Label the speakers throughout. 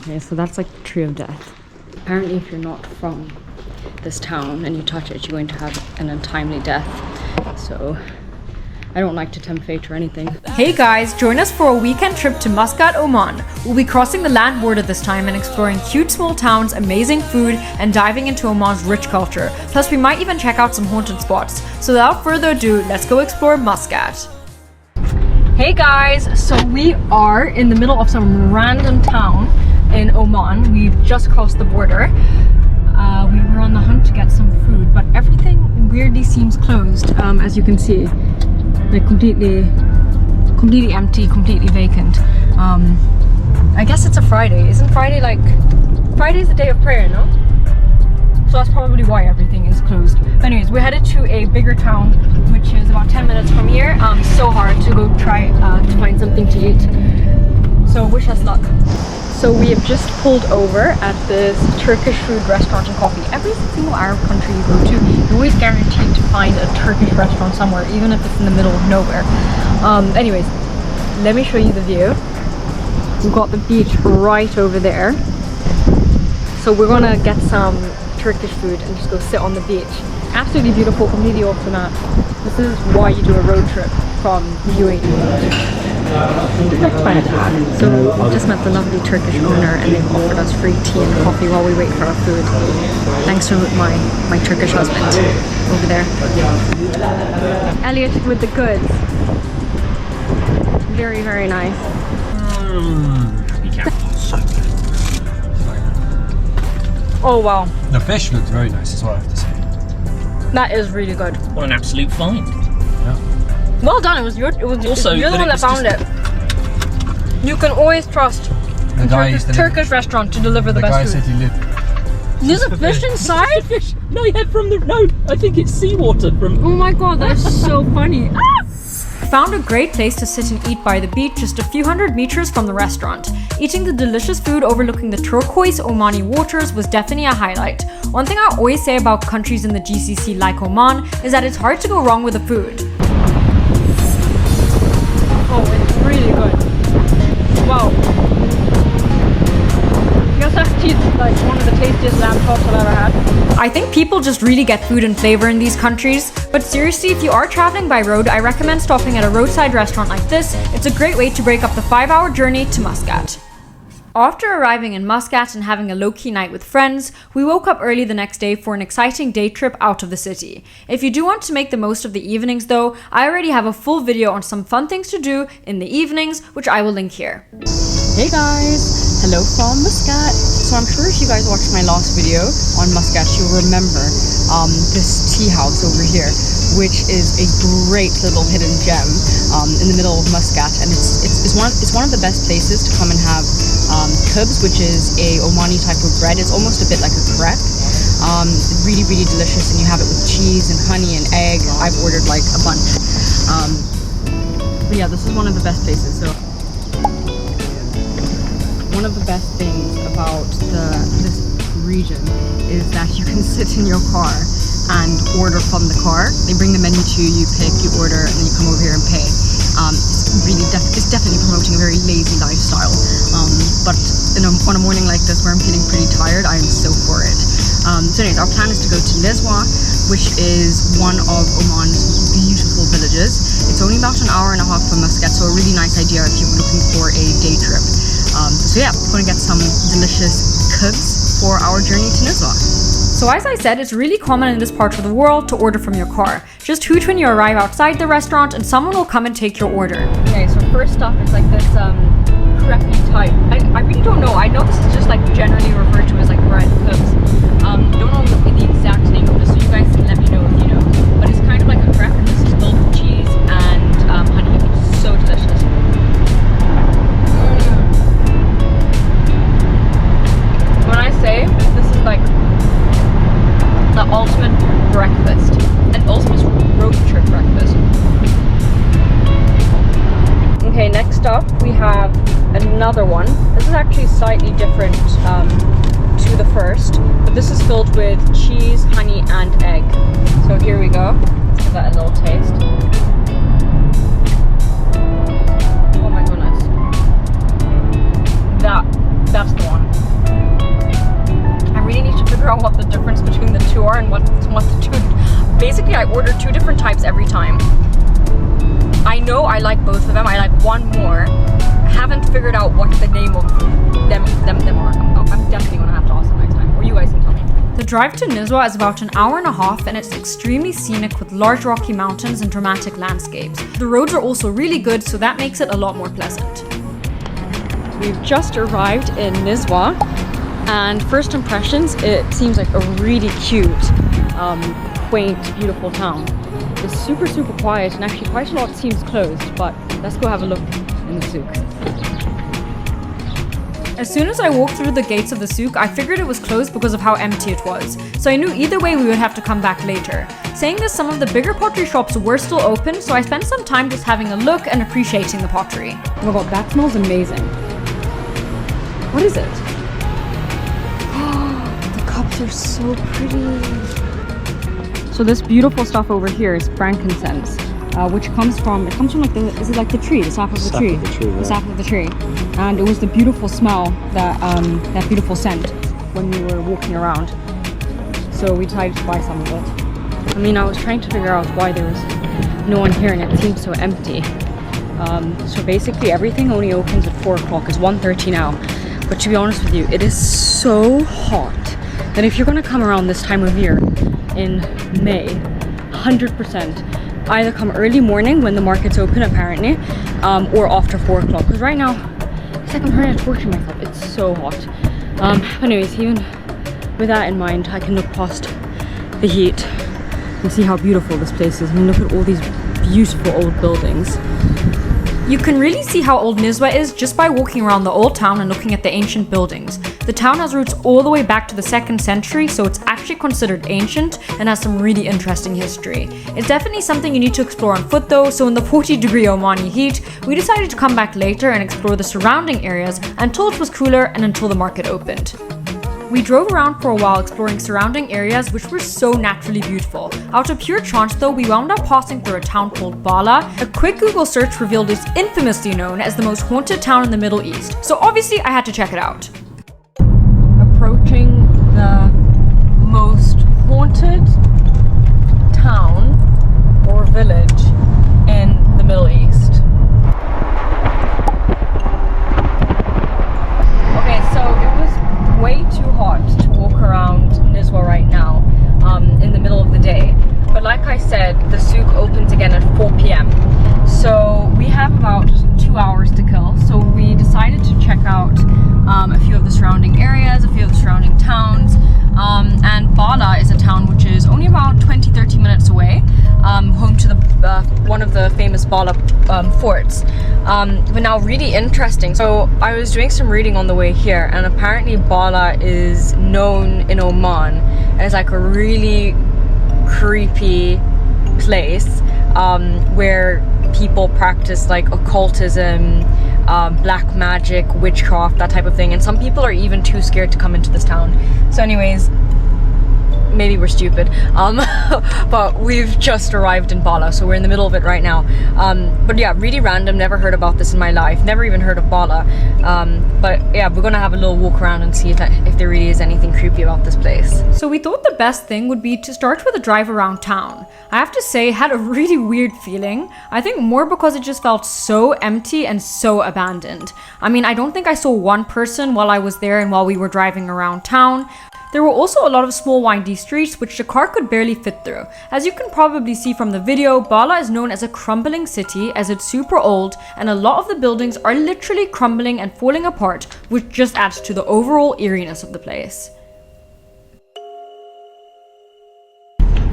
Speaker 1: Okay, so that's like the tree of death. Apparently if you're not from this town and you touch it, you're going to have an untimely death. So I don't like to tempt fate or anything.
Speaker 2: Hey guys, join us for a weekend trip to Muscat, Oman. We'll be crossing the land border this time and exploring cute small towns, amazing food, and diving into Oman's rich culture. Plus we might even check out some haunted spots. So without further ado, let's go explore Muscat. Hey guys, so we are in the middle of some random town in Oman. We've just crossed the border. We were on the hunt to get some food, but everything weirdly seems closed, as you can see. Like completely empty, completely vacant. I guess it's a Friday. Isn't Friday like... Friday's the day of prayer, no? So that's probably why everything is closed. But anyways, we're headed to a bigger town, which is about 10 minutes from here, Sohar, to go try to find something to eat. So wish us luck. So we have just pulled over at this Turkish food restaurant and coffee. Every single Arab country you go to, you're always guaranteed to find a Turkish restaurant somewhere, even if it's in the middle of nowhere. Anyways, let me show you the view. We've got the beach right over there. So we're gonna get some Turkish food and just go sit on the beach. Absolutely beautiful, completely off the map. This is why you do a road trip from UAE. So we just met the lovely Turkish owner and they've offered us free tea and coffee while we wait for our food. Thanks to my Turkish husband over there. Elliot with the goods. Very, very nice.
Speaker 3: Be careful. So good.
Speaker 1: Oh wow.
Speaker 3: The fish looks very nice, is what I have to say.
Speaker 1: That is really good.
Speaker 4: What an absolute find.
Speaker 1: Well done. You're the one that found it. You can always trust a Turkish restaurant to deliver the best food.
Speaker 3: The guy said he lived.
Speaker 1: There's a fish inside?
Speaker 4: Fish. No, he had from the... No, I think it's seawater from...
Speaker 1: Oh my god, that's so funny.
Speaker 2: Found a great place to sit and eat by the beach just a few hundred meters from the restaurant. Eating the delicious food overlooking the turquoise Omani waters was definitely a highlight. One thing I always say about countries in the GCC like Oman is that it's hard to go wrong with the food.
Speaker 1: Oh, it's really good. Wow. I guess that's like one of the tastiest lamb chops I've ever had.
Speaker 2: I think people just really get food and flavor in these countries, but seriously, if you are traveling by road, I recommend stopping at a roadside restaurant like this. It's a great way to break up the 5-hour journey to Muscat. After arriving in Muscat and having a low-key night with friends, we woke up early the next day for an exciting day trip out of the city. If you do want to make the most of the evenings though, I already have a full video on some fun things to do in the evenings, which I will link here.
Speaker 1: Hey guys, hello from Muscat. So I'm sure if you guys watched my last video on Muscat, you'll remember this tea house over here, which is a great little hidden gem in the middle of Muscat, and it's one of the best places to come and have khubz, which is a Omani type of bread. It's almost a bit like a crepe. Really, really delicious, and you have it with cheese and honey and egg. I've ordered like a bunch. But yeah, this is one of the best places. So one of the best things about this region is that you can sit in your car and order from the car. They bring the menu to you, you pick, you order, and then you come over here and pay. It's definitely promoting a very lazy lifestyle. But on a morning like this where I'm feeling pretty tired, I am so for it. So anyways, our plan is to go to Nizwa, which is one of Oman's beautiful villages. It's only about an hour and a half from Muscat, so a really nice idea if you're looking for a day trip. So yeah, we're gonna get some delicious khubz for our journey to Nizwa.
Speaker 2: So as I said, it's really common in this part of the world to order from your car. Just hoot when you arrive outside the restaurant and someone will come and take your order.
Speaker 1: Okay, so first up is like this crepe type. I really don't know. I know this is just like generally referred to as like bread khubz. Don't know the exact name of this, so you guys can let me know if you know. But it's kind of like a crepe, and this is filled with cheese and honey. It's so delicious. When I say this is like the ultimate breakfast, an ultimate road trip breakfast. Okay, next up we have another one. This is actually slightly different to the first, but this is filled with cheese, honey, and egg. So here we go. Let's give that a little taste. Oh my goodness. That's the one. figure out what the difference between the two are and what the two. Basically, I order 2 different types every time. I know I like both of them. I like one more. I haven't figured out what the name of them are. I'm definitely gonna have to ask them next time, or you guys can tell me.
Speaker 2: The drive to Nizwa is about an hour and a half, and it's extremely scenic with large rocky mountains and dramatic landscapes. The roads are also really good, so that makes it a lot more pleasant.
Speaker 1: We've just arrived in Nizwa, and first impressions, it seems like a really cute, quaint, beautiful town. It's super quiet, and actually quite a lot seems closed, but let's go have a look in the souk.
Speaker 2: As soon as I walked through the gates of the souk, I figured it was closed because of how empty it was. So I knew either way we would have to come back later. Saying this, some of the bigger pottery shops were still open, so I spent some time just having a look and appreciating the pottery.
Speaker 1: Oh my god, that smells amazing. What is it? The cups are so pretty. So this beautiful stuff over here is frankincense, which comes from like is it like the tree, the sap of the tree? The sap of the tree. And it was the beautiful smell, that beautiful scent when we were walking around. So we decided to buy some of it. I mean, I was trying to figure out why there was no one here and it seemed so empty. So basically everything only opens at 4 o'clock. It's 1:30 now. But to be honest with you, it is so hot that if you're gonna come around this time of year in May, 100%, either come early morning when the market's open apparently, or after 4 o'clock. Because right now, it's like I'm trying to torture myself. It's so hot. But anyways, even with that in mind, I can look past the heat and see how beautiful this place is. I mean, look at all these beautiful old buildings.
Speaker 2: You can really see how old Nizwa is just by walking around the old town and looking at the ancient buildings. The town has roots all the way back to the 2nd century, so it's actually considered ancient and has some really interesting history. It's definitely something you need to explore on foot though, so in the 40-degree Omani heat, we decided to come back later and explore the surrounding areas until it was cooler and until the market opened. We drove around for a while exploring surrounding areas which were so naturally beautiful. Out of pure chance though, we wound up passing through a town called Bahla. A quick Google search revealed it's infamously known as the most haunted town in the Middle East. So obviously I had to check it out.
Speaker 1: Approaching the most haunted town or village in the Middle East. Okay, so it was way too hot to walk around Nizwa right now in the middle of the day, but like I said, the souk opens again at 4 p.m. so we have about 2 hours to kill. So we decided to check out a few of the surrounding areas, a few of the surrounding towns, and Bahla is a town which is only about 20-30 minutes away, home to the one of the famous Bahla forts. But now really interesting, so I was doing some reading on the way here, and apparently Bahla is known in Oman as like a really creepy place where people practice like occultism, black magic, witchcraft, that type of thing, and some people are even too scared to come into this town. So anyways, maybe we're stupid, but we've just arrived in Bahla, so we're in the middle of it right now. But yeah, really random, never heard about this in my life, never even heard of Bahla. But yeah, we're gonna have a little walk around and see if there really is anything creepy about this place.
Speaker 2: So we thought the best thing would be to start with a drive around town. I have to say, it had a really weird feeling. I think more because it just felt so empty and so abandoned. I mean, I don't think I saw one person while I was there and while we were driving around town. There were also a lot of small windy streets which the car could barely fit through. As you can probably see from the video, Bahla is known as a crumbling city as it's super old and a lot of the buildings are literally crumbling and falling apart, which just adds to the overall eeriness of the place.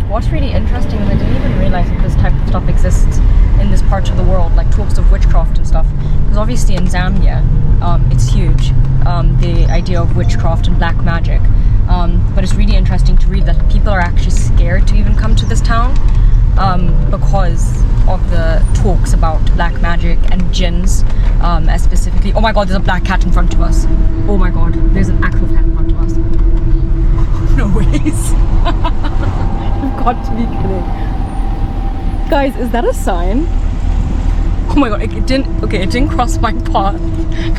Speaker 1: What's really interesting, and I didn't even realize that this type of stuff exists in this part of the world, like talks of witchcraft and stuff, because obviously in Zambia it's huge, the idea of witchcraft and black magic. But it's really interesting to read that people are actually scared to even come to this town because of the talks about black magic and jinns, as specifically. Oh my god, there's a black cat in front of us. Oh my god, there's an actual cat in front of us. No ways. You've got to be kidding. Guys, is that a sign? Oh my god, it didn't cross my path.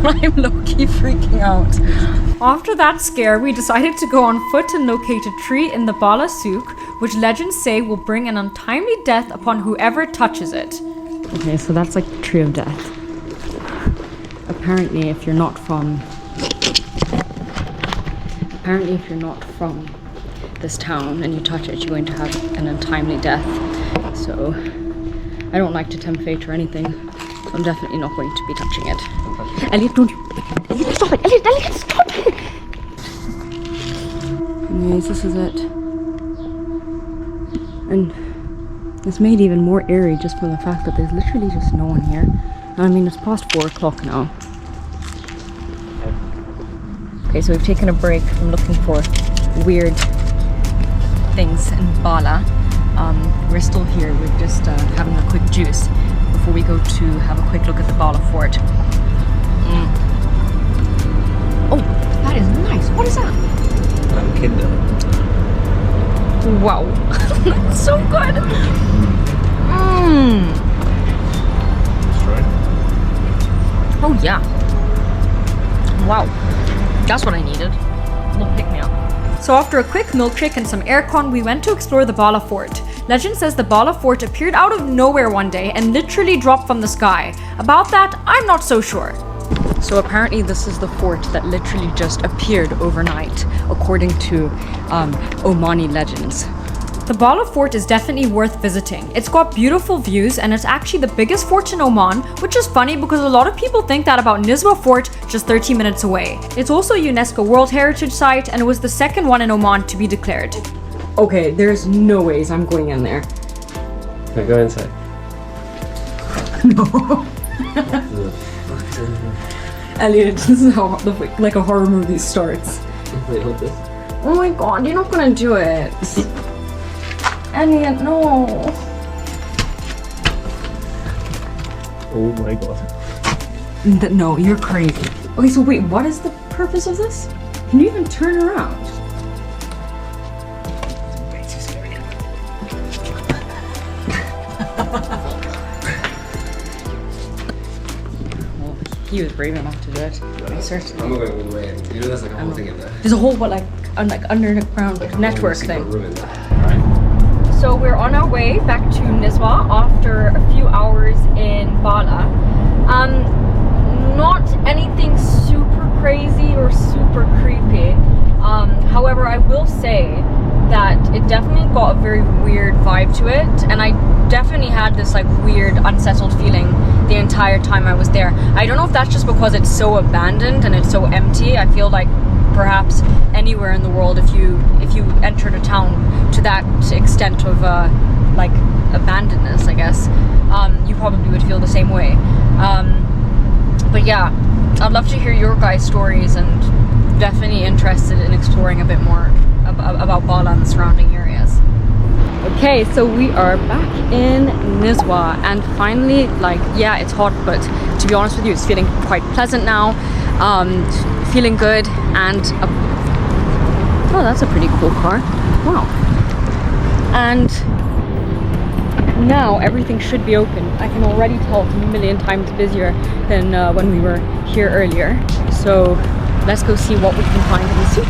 Speaker 1: I'm low-key freaking out.
Speaker 2: After that scare, we decided to go on foot and locate a tree in the Bahla souk, which legends say will bring an untimely death upon whoever touches it.
Speaker 1: Okay, so that's like the tree of death. Apparently, if you're not from this town and you touch it, you're going to have an untimely death. So I don't like to tempt fate or anything, so I'm definitely not going to be touching it. Elliot, don't you? Elliot, stop it! Elliot, stop it! Anyways, this is it. And it's made even more eerie just from the fact that there's literally just no one here. And I mean, it's past 4 o'clock now. Okay, so we've taken a break from looking for weird things in Bahla. We're still here. We're just having a quick juice before we go to have a quick look at the Bahla fort. Oh, that is nice. What is that?
Speaker 3: Kinder.
Speaker 1: Wow, that's so good. Oh yeah. Wow, that's what I needed. A little pick me up.
Speaker 2: So after a quick milkshake and some aircon, we went to explore the Bahla fort. Legend says the Bahla fort appeared out of nowhere one day and literally dropped from the sky. About that, I'm not so sure.
Speaker 1: So apparently this is the fort that literally just appeared overnight, according to Omani legends.
Speaker 2: The Bahla fort is definitely worth visiting. It's got beautiful views and it's actually the biggest fort in Oman, which is funny because a lot of people think that about Nizwa fort just 30 minutes away. It's also a UNESCO World Heritage Site and it was the second one in Oman to be declared.
Speaker 1: Okay, there's no ways I'm going in there.
Speaker 3: Can I go inside?
Speaker 1: No. Elliot, this is how like a horror movie starts.
Speaker 3: Wait, hold this.
Speaker 1: Oh my god, you're not gonna do it. Elliot, no.
Speaker 3: Oh my god.
Speaker 1: No, you're crazy. Okay, so wait, what is the purpose of this? Can you even turn around?
Speaker 3: Way too scary.
Speaker 1: Well, he was brave enough to do it. I certainly.
Speaker 3: I'm not going all the way in. You know there's like a whole thing in there.
Speaker 1: There's a whole underground network thing.
Speaker 3: Room in there.
Speaker 2: So we're on our way back to Nizwa after a few hours in Bahla. Not anything super crazy or super creepy. However, I will say that it definitely got a very weird vibe to it, and I definitely had this like weird unsettled feeling the entire time I was there. I don't know if that's just because it's so abandoned and it's so empty. I feel like perhaps anywhere in the world, if you entered a town to that extent of like abandonedness, I guess, you probably would feel the same way. But yeah, I'd love to hear your guys' stories, and definitely interested in exploring a bit more about Bahla and the surrounding areas. Okay, so we are back in Nizwa, and finally, like, yeah, it's hot, but to be honest with you, it's feeling quite pleasant now. Feeling good, and oh, that's a pretty cool car. Wow. And now everything should be open. I can already tell it's a million times busier than when we were here earlier. So let's go see what we can find in the souk.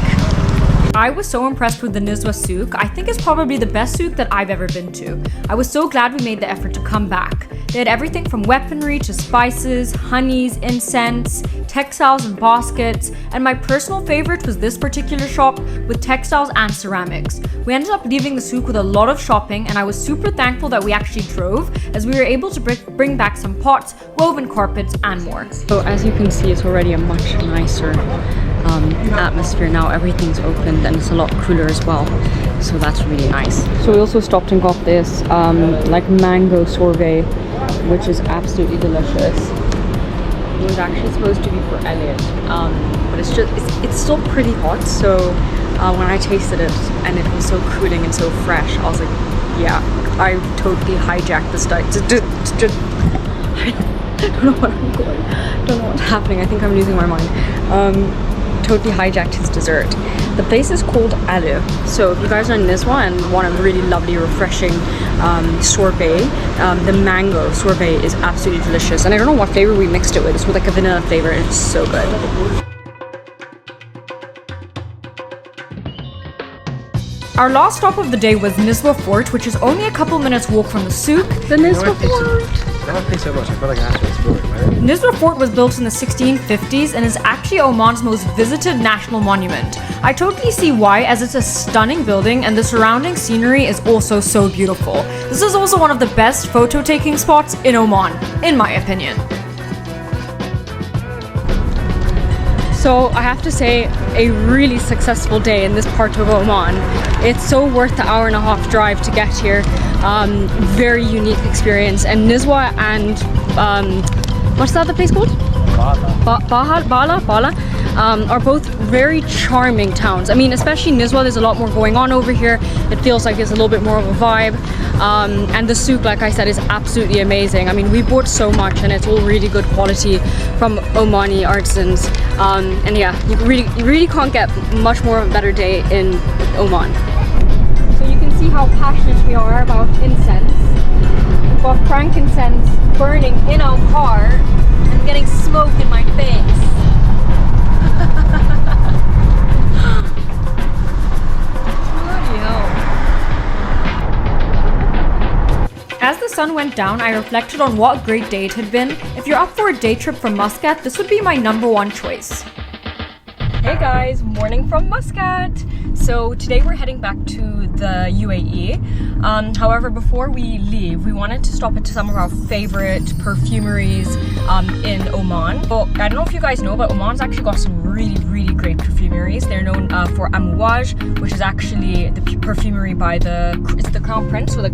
Speaker 2: I was so impressed with the Nizwa souk. I think it's probably the best souk that I've ever been to. I was so glad we made the effort to come back. They had everything from weaponry to spices, honeys, incense, textiles and baskets, and my personal favorite was this particular shop with textiles and ceramics. We ended up leaving the souk with a lot of shopping, and I was super thankful that we actually drove, as we were able to bring back some pots, woven carpets, and more.
Speaker 1: So as you can see, it's already a much nicer atmosphere now. Everything's opened and it's a lot cooler as well, so that's really nice. So we also stopped and got this like mango sorbet, which is absolutely delicious. It was actually supposed to be for Elliot, but it's still pretty hot, so when I tasted it and it was so cooling and so fresh, I was like, yeah, I totally hijacked the style. I don't know what I'm going. I don't know what's happening. I think I'm losing my mind. totally hijacked his dessert. The place is called Alu. So if you guys are in Nizwa and want a really lovely, refreshing sorbet, the mango sorbet is absolutely delicious. And I don't know what flavor we mixed it with. It's with like a vanilla flavor. It's so good.
Speaker 2: Our last stop of the day was Nizwa Fort, which is only a couple minutes walk from the souk.
Speaker 1: The Nizwa Fort!
Speaker 3: I don't think so much. I feel like I have to explore it, right?
Speaker 2: Nizwa Fort was built in the 1650s and is actually Oman's most visited national monument. I totally see why, as it's a stunning building and the surrounding scenery is also so beautiful. This is also one of the best photo taking spots in Oman, in my opinion.
Speaker 1: So I have to say, a really successful day in this part of Oman. It's so worth the hour-and-a-half drive to get here. Very unique experience. And Nizwa and what's the other place called? Bahla are both very charming towns. I mean, especially Nizwa, there's a lot more going on over here. It feels like there's a little bit more of a vibe. And the souk, like I said, is absolutely amazing. I mean, we bought so much and it's all really good quality from Omani artisans. And yeah, you really can't get much more of a better day in Oman. So you can see how passionate we are about incense. We've got frankincense burning in our car and getting smoke in my face. Bloody hell.
Speaker 2: As the sun went down, I reflected on what a great day it had been. If you're up for a day trip from Muscat, this would be my #1 choice.
Speaker 1: Hey guys, morning from Muscat. So today we're heading back to the UAE. However, before we leave, we wanted to stop at some of our favorite perfumeries in Oman. Well, I don't know if you guys know, but Oman's actually got some really great perfumeries. They're known for Amouage, which is actually the perfumery by is it the Crown Prince or the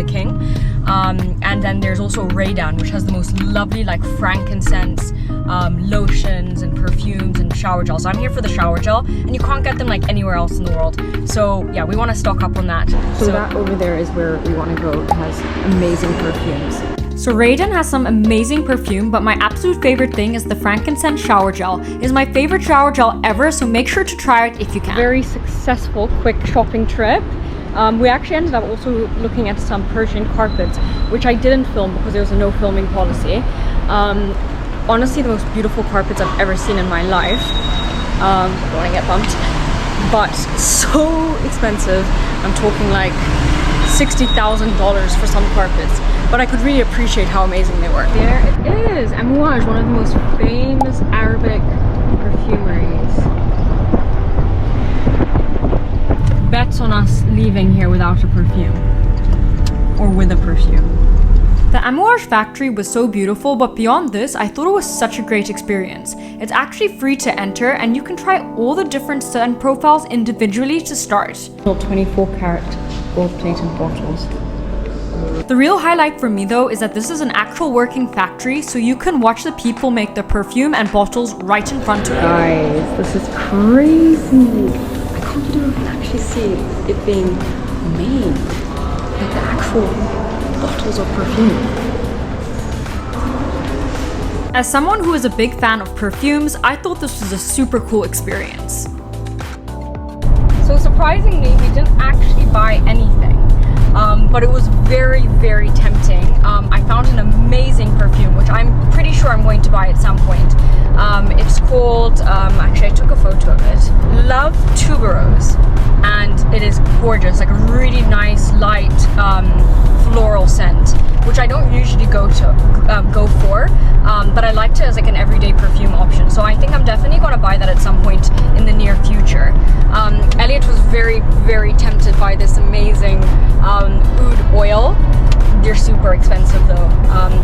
Speaker 1: King? And then there's also Raydan, which has the most lovely like frankincense, lotions and perfumes and shower gels. So I'm here for the shower gel, and you can't get them like anywhere else in the world. So yeah, we want to stock up on that. So that over there is where we want to go. It has amazing perfumes.
Speaker 2: So Raydan has some amazing perfume, but my absolute favorite thing is the frankincense shower gel. It is my favorite shower gel ever, so make sure to try it if you can.
Speaker 1: Very successful, quick shopping trip. We actually ended up also looking at some Persian carpets, which I didn't film because there was a no filming policy. Honestly, the most beautiful carpets I've ever seen in my life. Don't want to get bumped. But so expensive. I'm talking like $60,000 for some carpets. But I could really appreciate how amazing they were. There it is, Amouage, one of the most famous Arabic perfumeries. Bets on us leaving here without a perfume. Or with a perfume.
Speaker 2: The Amouage factory was so beautiful, but beyond this, I thought it was such a great experience. It's actually free to enter, and you can try all the different scent profiles individually to start.
Speaker 1: 24 karat gold-plated bottles.
Speaker 2: The real highlight for me though is that this is an actual working factory, so you can watch the people make the perfume and bottles right in front of you.
Speaker 1: Guys, this is crazy. I can't believe I can actually see it being made. Like the actual bottles of perfume.
Speaker 2: As someone who is a big fan of perfumes, I thought this was a super cool experience.
Speaker 1: So surprisingly, we didn't actually buy anything. But it was very tempting. I found an amazing perfume, which I'm pretty sure I'm going to buy at some point. It's called, actually I took a photo of it, Love Tuberose. And it is gorgeous, like a really nice, light, floral scent, which I don't usually go for, but I liked it as like an everyday perfume option. So I think I'm definitely going to buy that at some point in the near future. Elliot was very tempted by this amazing oud oil. They're super expensive though,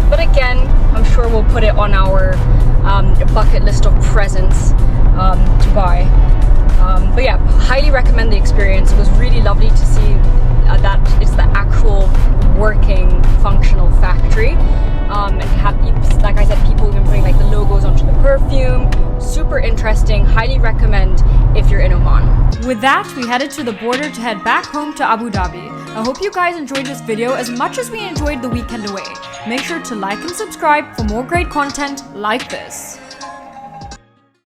Speaker 1: but again, I'm sure we'll put it on our bucket list of presents to buy. But yeah, highly recommend the experience. It was really lovely to see that it's the actual working functional factory, and have, like I said, people even putting like the logos onto the perfume. Super interesting, highly recommend if you're in Oman.
Speaker 2: With that, we headed to the border to head back home to Abu Dhabi. I hope you guys enjoyed this video as much as we enjoyed the weekend away. Make sure to like and subscribe for more great content like this.